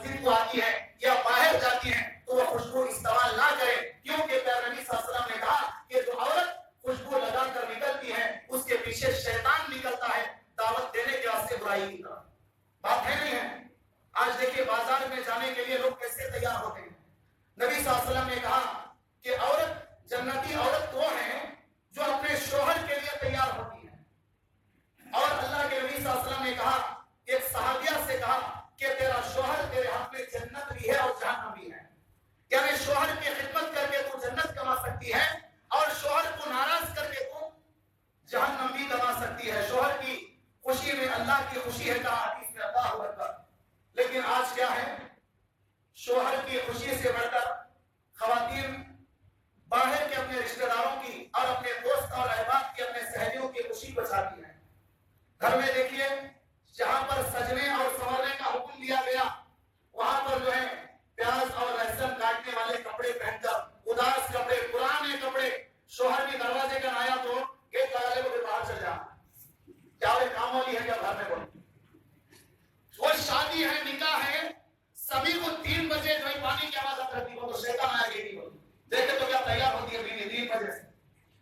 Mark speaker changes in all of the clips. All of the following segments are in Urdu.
Speaker 1: مسجد کو آتی ہے یا باہر جاتی ہیں تو وہ خوشبو استعمال نہ کرے، کیونکہ پیارے نبی صلی اللہ علیہ وسلم نے کہا کہ جو عورت خوشبو لگا کر نکلتی ہے اس کے پیچھے شیطان نکلتا ہے دعوت دینے کے واسطے برائی کی طرف۔ بات ہے نہیں ہے؟ آج دیکھیے بازار میں جانے کے لیے لوگ کیسے تیار ہوتے ہیں۔ نبی صلی اللہ علیہ وسلم نے کہا کہ عورت، جنتی عورت وہ ہے جو اپنے شوہر کے لیے تیار ہوتی ہے۔ اور اللہ کے نبی صلی اللہ علیہ وسلم نے کہا، ایک صحابیہ سے کہا کہ تیرا شوہر تیرے حق میں جنت بھی ہے اور جہنم بھی ہے، یعنی شوہر کی خدمت کر کے تو جنت کما سکتی ہے اور شوہر کو ناراض کر کے تو جہنم بھی کما سکتی ہے۔ شوہر کی خوشی میں اللہ کی خوشی ہے، کہا حدیث میں اللہ اکبر۔ لیکن آج کیا ہے، شوہر کی خوشی سے بڑھ کر خواتین باہر کے اپنے رشتہ داروں کی اور اپنے دوست اور احباب کی، اپنے سہیلیوں کی خوشی کو چاہتی ہیں۔ گھر میں دیکھیے جہاں پر سجنے اور سنورنے کا حکم دیا گیا وہاں پر جو ہے پیاز اور لہسن کاٹنے والے کپڑے پہن کر، اداس کپڑے، پرانے کپڑے، شوہر کے دروازے کا نایا تو گیٹ لگا لے کو باہر چل جا، کیا وہ کام والی ہے کیا گھر میں بول؟ وہ شادی ہے، نکاح ہے، سبھی کو 3 بجے جو پانی کی آواز آتی ہے تو شیطان آیا گیٹ ہی بول دیکھے تو کیا تیار ہوتی ہے بیوی 3 بجے سے،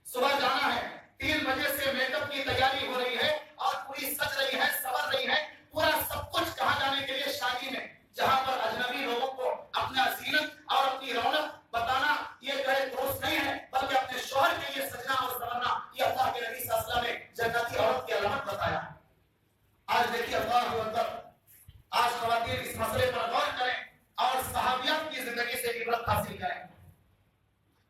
Speaker 1: صبح جانا ہے، 3 بجے سے میک اپ کی تیاری ہو رہی ہے اور پوری سج رہی ہے، سور رہی ہے، پورا سب کچھ کہاں جانے کے لیے شادی میں، جہاں پر اجنبی لوگوں کو اپنا زینت اور اپنی رونق بتانا یہ جو ہے درست نہیں ہے، بلکہ اپنے شوہر کے لیے سجنا اور سورنا یہ اللہ کے نبی صلی اللہ علیہ وسلم نے جنتی عورت کی علامت بتایا۔ آج دیکھیے اللہ اکبر، آج خواتین اس مسئلے پر غور کریں اور صحابیات کی زندگی سے عبرت حاصل کریں۔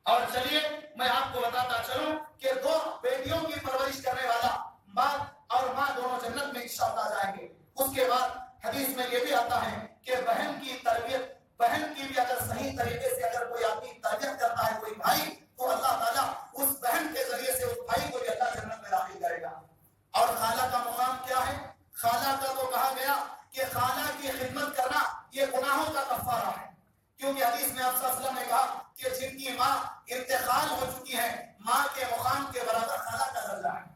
Speaker 1: اور چلیے میں آپ کو بتاتا چلوں کہ 2 بیٹیوں کی پرورش کرنے والا باپ اور ماں دونوں جنت میں انشاءاللہ جائیں گے۔ اس کے بعد حدیث میں یہ بھی آتا ہے کہ بہن کی تربیت، بہن کی بھی اگر صحیح طریقے سے اگر کوئی آدمی تربیت کرتا ہے کوئی بھائی، تو اللہ تعالیٰ اس بہن کے ذریعے سے اس بھائی کو بھی اللہ جنت میں داخل کرے گا۔ اور خالہ کا مقام کیا ہے؟ خالہ کا تو کہا گیا کہ خالہ کی خدمت کرنا یہ گناہوں کا کفارہ ہے، کیونکہ حدیث میں آپ صلی اللہ علیہ وسلم نے کہا کہ جن کی ماں انتقال ہو چکی ہے، ماں کے مقام کے برابر خالہ کا درجہ ہے۔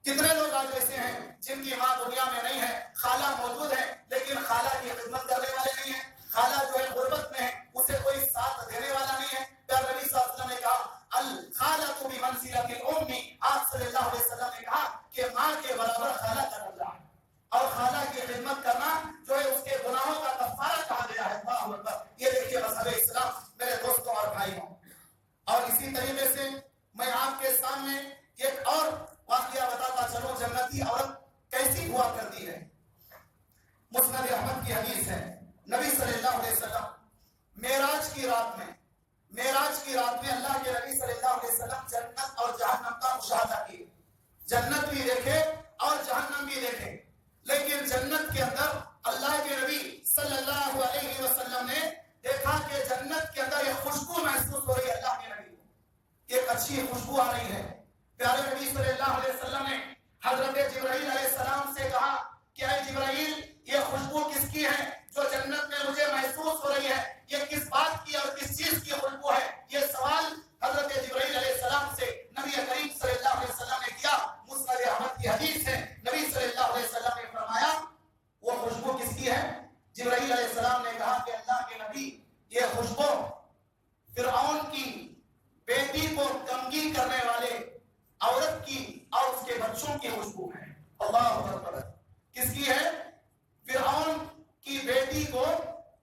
Speaker 1: کتنے لوگ آج ایسے ہیں جن کی ماں دنیا میں نہیں ہے، خالہ موجود ہے لیکن خالہ کی خدمت کرنے والے نہیں ہیں، خالہ جو ہے غربت میں ہے، اسے کوئی ساتھ دینے والا نہیں ہے۔ پیارے نبی صلی اللہ علیہ وسلم نے کہا الخالۃ بمنزلۃ الام، آپ صلی اللہ علیہ وسلم نے کہا کہ ماں کے برابر خالہ کا درجہ ہے، اور خالہ کی خدمت کرنا جو ہے اس کے گناہوں کا کفارہ کہا گیا ہے۔ اللہ اکبر، یہ دیکھیے مذہب اسلام میرے دوستوں اور بھائیوں۔ اور اسی طریقے سے میں آپ کے سامنے ایک اور واقعہ بتاتا چلوں، جنتی عورت کیسی ہوا کرتی ہے۔ مسند احمد کی حدیث ہے، نبی صلی اللہ علیہ وسلم معراج کی رات میں اللہ کے نبی صلی اللہ علیہ وسلم جنت اور جہنم کا مشاہدہ کیے، جنت بھی دیکھے اور جہنم بھی دیکھے، لیکن جنت کے اندر اللہ کے نبی صلی اللہ علیہ وسلم نے دیکھا کہ جنت کے اندر ایک خوشبو محسوس ہو رہی ہے، اللہ کے نبی کو ایک اچھی خوشبو آ رہی ہے۔ پیارے نبی صلی اللہ علیہ وسلم نے حضرت جبرائیل علیہ السلام سے کہا کہ اے جبرائیل، یہ خوشبو کس کی ہے جو جنت میں مجھے محسوس ہو رہی ہے؟ یہ کس بات کی اور کس چیز کی خوشبو ہے؟ یہ سوال حضرت جبرائیل علیہ السلام سے نبی کریم صلی اللہ علیہ وسلم نے کیا۔ مسند احمد کی حدیث ہے، نبی صلی اللہ علیہ وسلم نے فرمایا وہ خوشبو کس کی ہے؟ جبرائیل علیہ السلام نے کہا کہ اللہ کے نبی، یہ خوشبو فرعون کی بیٹی کو کمگی کرنے والے عورت کی اور اس کے بچوں کی خوشبو ہے۔ اللہ اکبر، کس کی ہے؟ فرعون کی بیٹی کو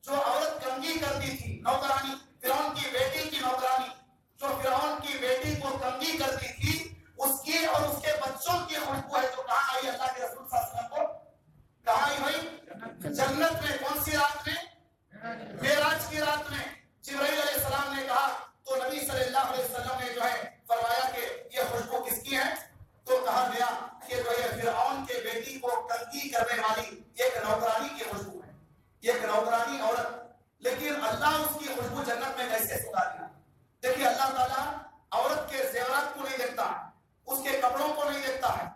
Speaker 1: جو عورت کمگی کرتی تھی، نوکرانی، فرعون کی بیٹی کی نوکرانی جو فرعون کی بیٹی کو کمگی کرتی تھی، اس کی اور اس کے بچوں کی خوشبو ہے۔ تو کہاں آئی اللہ کے رسول صلی اللہ علیہ وسلم کو؟ کہاں آئی بھائی؟ جنت میں۔ کون سی رات میں؟ معراج کی رات میں۔ جبرائیل علیہ السلام نے کہا تو نبی صلی اللہ علیہ وسلم نے جو ہے فرمایا کہ یہ خوشبو کس کی ہے؟ تو کہا گیا کہ جو یہ فرعون کے بیٹی کو تنگی کرنے والی ایک نوکرانی کی خوشبو ہے، ایک نوکرانی عورت۔ لیکن اللہ اس کی خوشبو جنت میں کیسے سکھا دیا؟ دیکھیے اللہ تعالیٰ عورت کے زیورات کو نہیں دیکھتا ہے، اس کے کپڑوں کو نہیں دیکھتا ہے،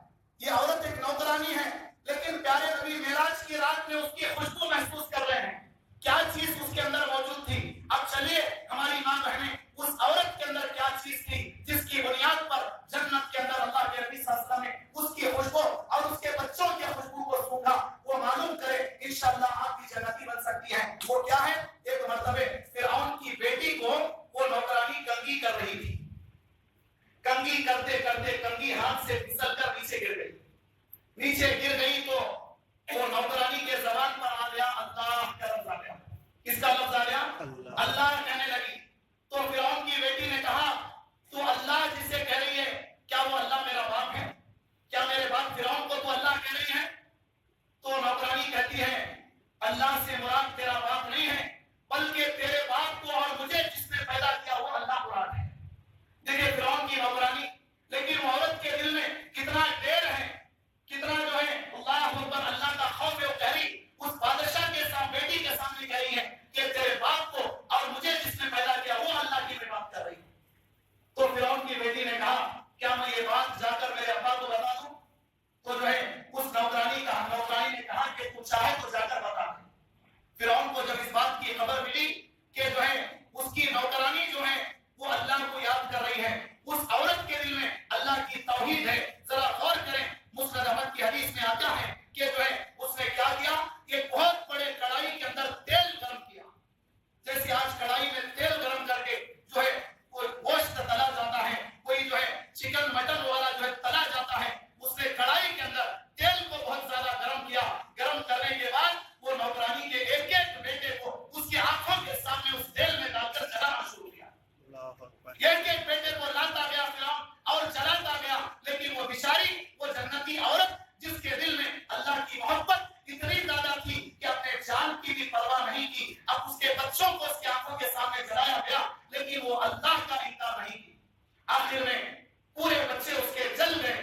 Speaker 1: یہ عورت ایک نوکرانی ہے، لیکن پیارے نبی معراج کی رات میں اس کی خوشبو محسوس کر رہے ہیں۔ کیا چیز اس کے اندر موجود تھی؟ اب چلیے ہماری ماں بہنیں، اس عورت کے اندر کیا چیز تھی جس کی بنیاد پر جنت کے اندر اللہ کے نبی صلی اللہ علیہ وسلم نے اس کی خوشبو اور اس کے بچوں کی خوشبو کو سونگا؟ وہ معلوم کرے، انشاءاللہ آپ کی جنتی بن سکتی ہے۔ ہیں وہ کیا ہے؟ ایک مرتبہ فرعون کی بیٹی کو وہ نوکرانی کنگھی کر رہی تھی. کنگھی کرتے کرتے کنگھی ہاتھ سے پھسل کر نیچے گر گئی. نیچے گر گئی تو وہ نوکرانی کے زبان پر آ گیا اللہ کا لفظ آ گیا. کس کا لفظ آ گیا؟ اللہ کہنے لگی. تو فرعون کی بیٹی نے کہا تو اللہ جسے کہہ رہی ہے کیا وہ اللہ میرا باپ ہے؟ کیا میرے باپ فرعون کو تو اللہ کہہ رہی ہے؟ تو نوکرانی کہتی ہے اللہ سے مراد تیرا باپ نہیں ہے بلکہ تیرے باپ کو اور مجھے جس نے پیدا کیا وہ اللہ مراد ہے. دیکھیں فرعون کی نوکرانی، لیکن وہ عورت کے دل میں کتنا ڈیر ہے، کتنا جو ہے اللہ اکبر، اللہ کا خوف ہے. وہ کہہ رہی اس بادشاہ کے سامنے، بیٹی کے سامنے کہہ رہی ہے کہ تیرے باپ کو اور مجھے جس نے پیدا کیا وہ اللہ کی میں بات کر رہی. تو فرعون کی بیٹی نے کہا کیا میں یہ بات جا کر میرے ابا کو بتا دوں؟ تو جو ہے اس نوکرانی نے کہا کہ تو چاہے تو جا کر بتا دے. فرعون کو جب اس بات کی خبر ملی کہ جو ہے اس کی نوکرانی جو ہے وہ اللہ کو یاد کر رہی ہے، اس عورت کے دل میں اللہ کی توحید ہے. ذرا غور کریں، مسند احمد کی حدیث میں آتا ہے کہ جو ہے اس نے کیا کیا، ایک بہت بڑے کڑائی کے اندر تیل گرم کیا. جیسے آج کڑائی میں تیل گرم کر کے جو ہے کوئی گوشت تلا جاتا ہے، کوئی جو ہے چکن مٹن والا جو ہے تلا جاتا ہے، اس نے کڑائی کے اندر تیل کو بہت زیادہ گرم کیا. گرم کرنے کے بعد وہ نوکرانی کے ایک ایک بیٹے کو اس کی آنکھوں کے سامنے اس تیل میں ڈال کر جلانا شروع کیا. ایک ایک بیٹے کو لاتا گیا فرعون اور جلاتا گیا. لیکن وہ بیچاری، وہ جنتی عورت جس کے دل میں اللہ کی محبت اتنی زیادہ تھی کہ اپنے جان کی بھی پرواہ نہیں کی. اب اس کے بچوں کو اس کی آنکھوں کے سامنے جلایا گیا لیکن وہ اللہ کا انکار نہیں کی. آخر میں پورے بچے اس کے جل گئے.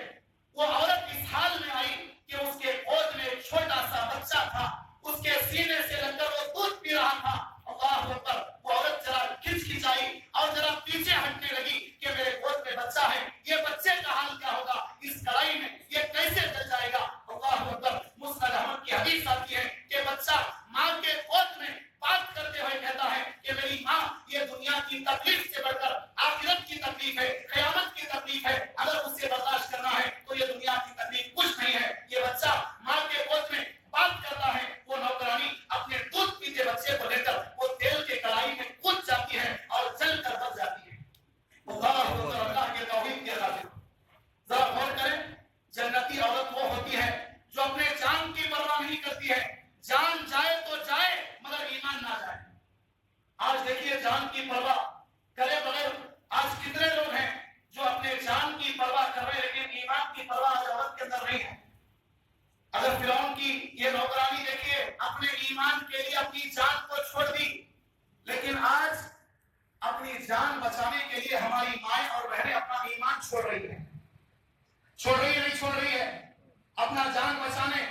Speaker 1: وہ عورت اس حال میں آئی کہ اس کے گود میں ایک چھوٹا سا بچہ تھا، اس کے سینے سے لگ کر وہ دودھ پی رہا تھا. اللہ اکبر. وہ عورت ذرا کھچائی اور ذرا پیچھے ہٹنے لگی کہ میرے گود میں بچہ ہے، یہ بچے کا حال کیا ہوگا اس کڑائی میں، یہ کیسے جل جائے گا. اللہ اکبر. مسند احمد کی حدیث آتی ہے کہ بچہ ماں کے گود میں بات کرتے ہوئے کہتا ہے کہ میری ماں، یہ دنیا کی تکلیف سے بڑھ کر آخرت کی تکلیف ہے، قیامت کی تکلیف ہے. اگر اسے برداشت کرنا ہے تو یہ دنیا کی تکلیف کچھ نہیں ہے. یہ بچہ ماں کے گود میں بات کرتا ہے. وہ نوکرانی اپنے دودھ پیتے بچے کو لے کر وہ تیل کے کڑائی میں کود جاتی ہے اور جل کر بچ جاتی ہے. اللہ اکبر. اللہ کے توحید کے خاطر ذرا غور کریں، جنتی عورت وہ ہوتی ہے جو اپنے جان کی پرواہ نہیں کرتی ہے. جان جائے تو جائے مگر ایمان نہ جائے. آج دیکھیے جان کی پرواہ کرے بغیر آج کتنے لوگ ہیں جو اپنے جان کی پرواہ کر رہے ہیں لیکن ایمان کی پرواہ آج عورت کے اندر نہیں ہے. اگر فرعون کی یہ نوکرانی دیکھیے اپنے ایمان کے لیے اپنی جان کو چھوڑ دی، لیکن آج اپنی جان بچانے کے لیے ہماری مائیں اور بہنیں اپنا ایمان چھوڑ رہی ہیں. چھوڑ رہی ہے نہیں چھوڑ رہی ہے اپنا جان بچانے.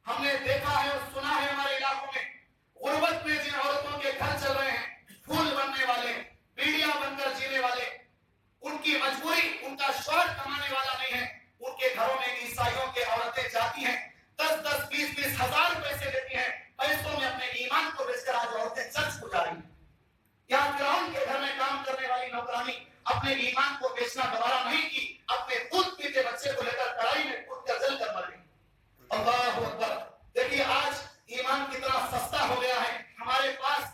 Speaker 1: ہم نے دیکھا ہے اور سنا ہے ہمارے علاقوں میں غربت میں جن عورتوں کے گھر چل رہے ہیں، پھول بننے والے، بیڑیاں بن کر جینے والے، ان کی مجبوری، ان کا شوہر کمانے والا نہیں ہے، ان کے گھروں میں عیسائیوں کے عورتیں جاتی ہیں، 10-10 20-20 ہزار پیسے دیتی ہیں، پیسوں میں اپنے ایمان کو بیچ کر آج عورتیں چرچ کو جا رہی ہیں. یہاں فرعون کے گھر میں کام کرنے والی نوکرانی اپنے ایمان کو بیچنا دوبارہ نہیں کی، اپنے دودھ پیتے بچے کو لے کر کڑائی میں کود کر جل کر مر گئی. اللہ اکبر. دیکھیے آج ایمان کتنا سستا ہو گیا ہے ہمارے پاس.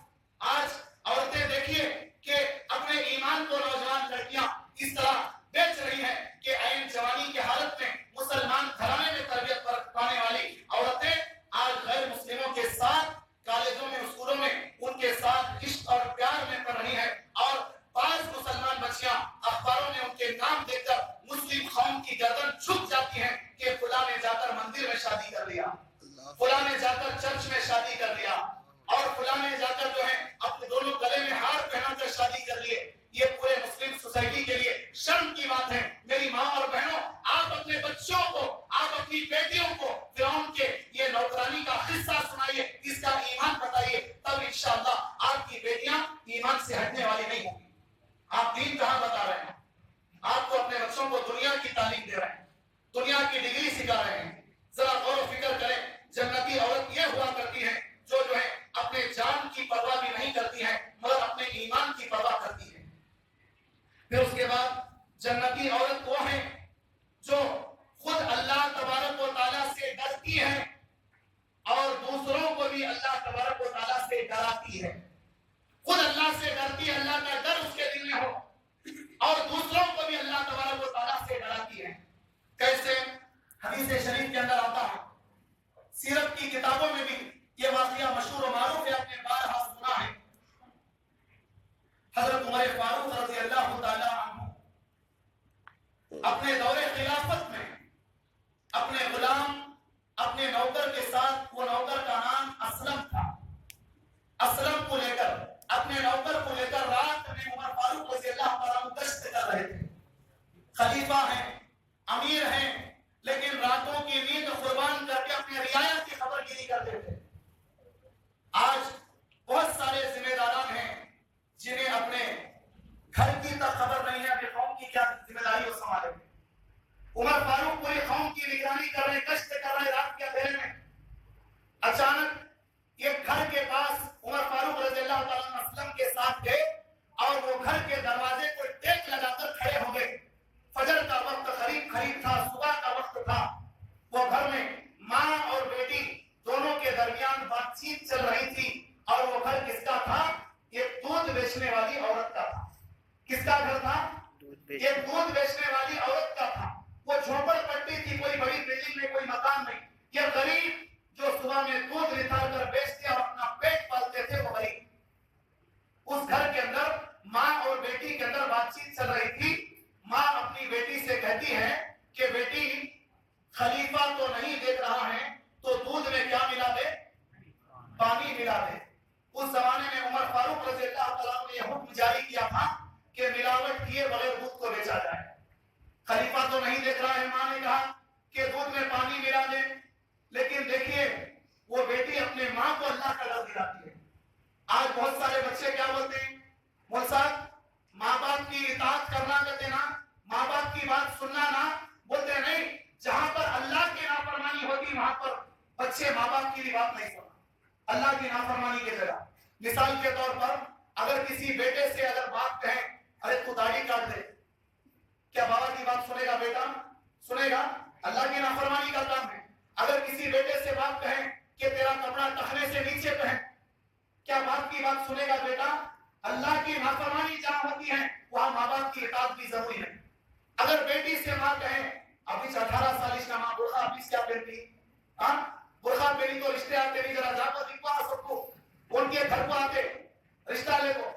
Speaker 1: آج عورتیں دیکھیے کہ اپنے ایمان کو نوجوان لڑکیاں اس طرح بیچ رہی ہیں کہ عین جوانی کی حالت میں مسلمان گھرانے میں تربیت پانے والی عورتیں آج غیر مسلموں کے ساتھ کالجوں میں، اسکولوں میں ان کے ساتھ عشق اور پیار میں پڑھ رہی ہیں. اور بعض مسلمان بچیاں اخباروں میں ان کے نام دیکھ کر مسلم قوم کی گردن جھک ڈراتی ہے، خود اللہ سے ڈرتی ہے، اللہ کا ڈر اس کے دل میں ہو، اور دوسروں کو بھی اللہ تبارک و تعالیٰ سے ڈراتی ہے۔ کیسے؟ حدیث شریف کے اندر آتا ہے، سیرت کی کتابوں میں بھی یہ واقعہ مشہور و معروف ہے، آپ نے بارہا سنا ہے۔ حضرت عمر فاروق رضی اللہ تعالیٰ عنہ اپنے دور خلافت میں اپنے غلام، اپنے نوکر کے ساتھ، وہ نوکر کا نام اسلم تھا، اسلم کو لے کر، اپنے نوکر کو لے کر رات میں عمر فاروق رضی اللہ تعالیٰ عنہ گشت کر رہے تھے۔ خلیفہ ہیں، امیر ہیں، لیکن راتوں کی نیند قربان کر کے اپنے رعایا کی خبر گیری کرتے تھے۔ آج بہت سارے ذمہ داران ہیں جنہیں اپنے گھر کی تک خبر نہیں ہے کہ قوم کی کیا ذمہ داری وہ سنبھالیں گے۔ عمر فاروق پوری قوم کی نگرانی کر رہے، گشت کر رہے رات کے اندھیرے میں، اچانک ایک گھر کے پاس عمر فاروق رضی اللہ تعالیٰ عنہ اسلم کے ساتھ گئے اور وہ گھر کے دروازے کو ٹیک لگا کر کھڑے ہو گئے۔ فجر کا وقت قریب تھا، صبح کا وقت تھا، وہ گھر میں ماں اور بیٹی دونوں کے درمیان بات چیت چل رہی تھی، اور وہ گھر کس کا تھا؟ ایک دودھ بیچنے والی عورت کا تھا۔ کس کا گھر تھا؟ ایک دودھ بیچنے والی عورت کا تھا۔ وہ جھوپڑ پٹی تھی، کوئی بڑی بلڈنگ میں کوئی مکان نہیں۔ یہ غریب جو صبح میں دودھ نکال کر بیچتے اور اپنا پیٹ پالتے تھے، وہ غریب۔ اس گھر کے اندر ماں اور بیٹی کے اندر بات چیت چل رہی تھی۔ ماں اپنی بیٹی سے کہتی ہے کہ بیٹی، خلیفہ تو نہیں دیکھ رہا ہے تو دودھ میں کیا ملا دے؟ پانی ملا دے۔ اس زمانے میں عمر فاروق رضی اللہ تعالیٰ نے یہ حکم جاری کیا تھا کہ ملاوٹ کیے بغیر دودھ کو بیچا جائے۔ خلیفہ تو نہیں دیکھ رہا ہے، ماں نے کہا کہ دودھ میں پانی ملا دے، لیکن دیکھیے وہ بیٹی اپنے ماں کو اللہ کا ڈر دلاتی ہے۔ آج بہت سارے بچے کیا بولتے ہیں؟ مول صاحب، ماں باپ کی اطاعت کرنا کہتے نا، ماں باپ کی بات سننا نا، بولتے ہیں نہیں، جہاں پر اللہ کی نافرمانی ہوتی وہاں پر بچے ماں باپ کی بھی بات نہیں سننا، اللہ کی نافرمانی کی جگہ۔ مثال کے طور پر اگر کسی بیٹے سے اگر باپ کہیں ارے تو داڑھی کاٹ دے، کیا بابا کی بات سنے گا بیٹا؟ سنے گا؟ اللہ کی نافرمانی کا کام ہے۔ اگر کسی بیٹے سے باپ کہیں کہ تیرا کپڑا ٹخنے سے نیچے پہن، کیا باپ کی بات سنے گا بیٹا؟ اللہ کی نافرمانی جہاں ہوتی ہے وہاں ماں باپ کی اطاعت بھی ضروری ہے۔ اگر بیٹی سے ماں کہیں ابھی 18 سالش کا ماں برقع ابھی کیا پہنتی، ہاں برقع پہنی تو رشتے آتے نہیں، ذرا جا کر دکھوا سب کو، ان کے گھر کو آتے رشتہ لے کو،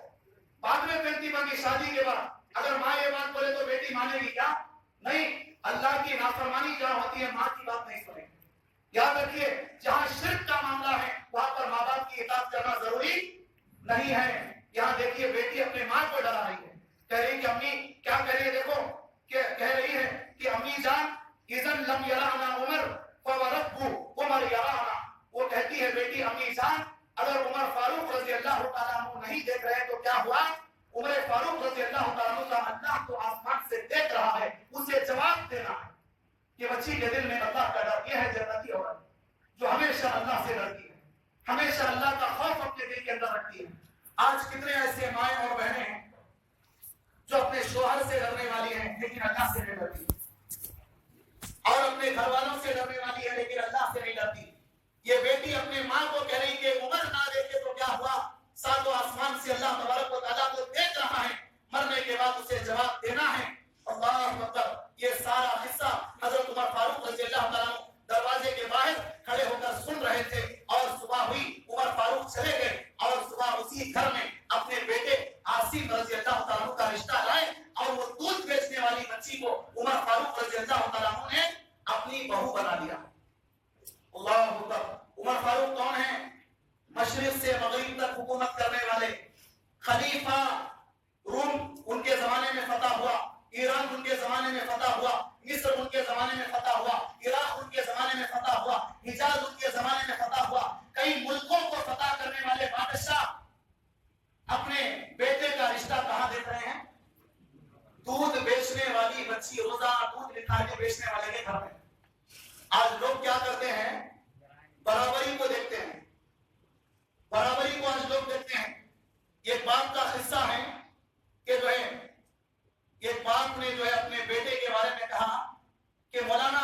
Speaker 1: بعد میں پہنتی بنی شادی کے بعد۔ اگر ماں یہ بات بولے تو بیٹی مانے گی کیا؟ نہیں۔ اللہ کی نافرمانی جہاں ہوتی ہے ماں کی بات نہیں سنے۔ یاد رکھیے جہاں شرک کا معاملہ ہے وہاں پر ماں باپ کی اطاعت کرنا ضروری نہیں ہے۔ یہاں دیکھیے بیٹی اپنے ماں کو ڈرا رہی ہے، کہہ رہی کہ امی کیا کہہ رہی ہے، دیکھو کہ کہہ رہی ہے کہ امی جان اذن لم یرانا عمر فوربه عمر یرانا۔ وہ کہتی ہے بیٹی امی جان اگر عمر فاروق رضی اللہ تعالیٰ عنہ نہیں دیکھ رہے تو کیا ہوا؟ عمر فاروق رضی اللہ تعالیٰ عنہ کا اللہ تو آسمان سے دیکھ رہا ہے، اسے جواب دینا ہے۔ یہ بچی کے دل میں اللہ کا ڈر، یہ ہے جنتی عورت جو ہمیشہ اللہ سے ڈرتی ہے، ہمیشہ اللہ کا خوف اپنے دل کے اندر رکھتی ہے۔ آج کتنے ایسے مائیں اور بہنیں ہیں جو اپنے شوہر سے ڈرنے والی ہیں لیکن اللہ سے نہیں ڈرتی، اور اپنے گھر والوں سے ڈرنے والی ہے لیکن اللہ سے نہیں ڈرتی۔ یہ بیٹی اپنے ماں کو کہہ رہی کہ عمر نہ دیکھے تو کیا ہوا؟ ساتوں آسمان سے اللہ تبارک و تعالیٰ کو دیکھ رہا ہے، مرنے کے بعد اسے جواب دینا ہے۔ اللہ اکبر۔ یہ سارا قصہ حضرت عمر فاروق رضی اللہ تعالیٰ عنہ دروازے کے باہر کھڑے ہو کر سن رہے تھے، اور صبح ہوئی عمر فاروق چلے گئے اور صبح اسی گھر میں اپنے بیٹے عاصم رضی اللہ تعالیٰ عنہ کا رشتہ لائے، اور وہ دودھ بیچنے والی بچی کو عمر فاروق رضی اللہ تعالیٰ عنہ نے اپنی بہو بنا لیا۔ اللہ اکبر۔ عمر فاروق کون ہیں؟ مشرق سے مغرب تک حکومت کرنے والے خلیفہ۔ روم ان کے زمانے میں فتح ہوا، ایران ان کے زمانے میں فتح ہوا، مصر ان کے زمانے میں فتح ہوا، عراق ان کے زمانے میں فتح ہوا، حجاز ان کے زمانے میں فتح ہوا۔ کئی ملکوں کو فتح کرنے والے بادشاہ اپنے بیٹے کا رشتہ کہاں دیکھ رہے ہیں؟ دودھ بیچنے والی بچی، روزہ دودھ نکال کے بیچنے والے کے گھر میں۔ آج لوگ کیا کرتے ہیں؟ برابری کو دیکھتے ہیں، برابری کو آج لوگ دیکھتے ہیں۔ یہ باپ کا قصہ ہے کہ جو ہے ایک باپ نے جو ہے اپنے بیٹے کے بارے میں کہا کہ مولانا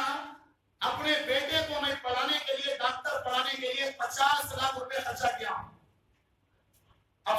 Speaker 1: اپنے بیٹے کو میں پڑھانے کے لیے، ڈاکٹر پڑھانے کے لیے 50 لاکھ روپے خرچہ کیا ہوں،